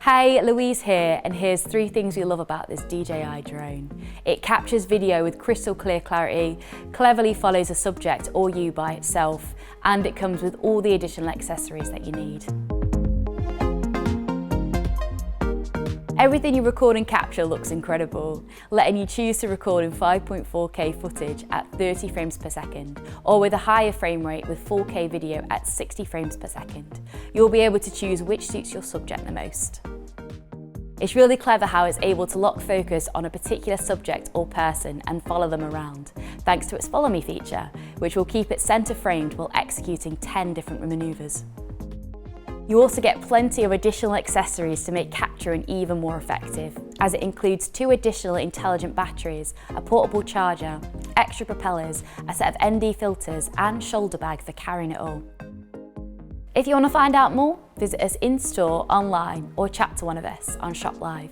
Hey, Louise here, and here's 3 things we love about this DJI drone. It captures video with crystal clear clarity, cleverly follows a subject or you by itself, and it comes with all the additional accessories that you need. Everything you record and capture looks incredible, letting you choose to record in 5.4K footage at 30 frames per second, or with a higher frame rate with 4K video at 60 frames per second. You'll be able to choose which suits your subject the most. It's really clever how it's able to lock focus on a particular subject or person and follow them around, thanks to its Follow Me feature, which will keep it center framed while executing 10 different maneuvers. You also get plenty of additional accessories to make capturing even more effective, as it includes 2 additional intelligent batteries, a portable charger, extra propellers, a set of ND filters, and shoulder bag for carrying it all. If you want to find out more, visit us in store, online, or chat to one of us on Shop Live.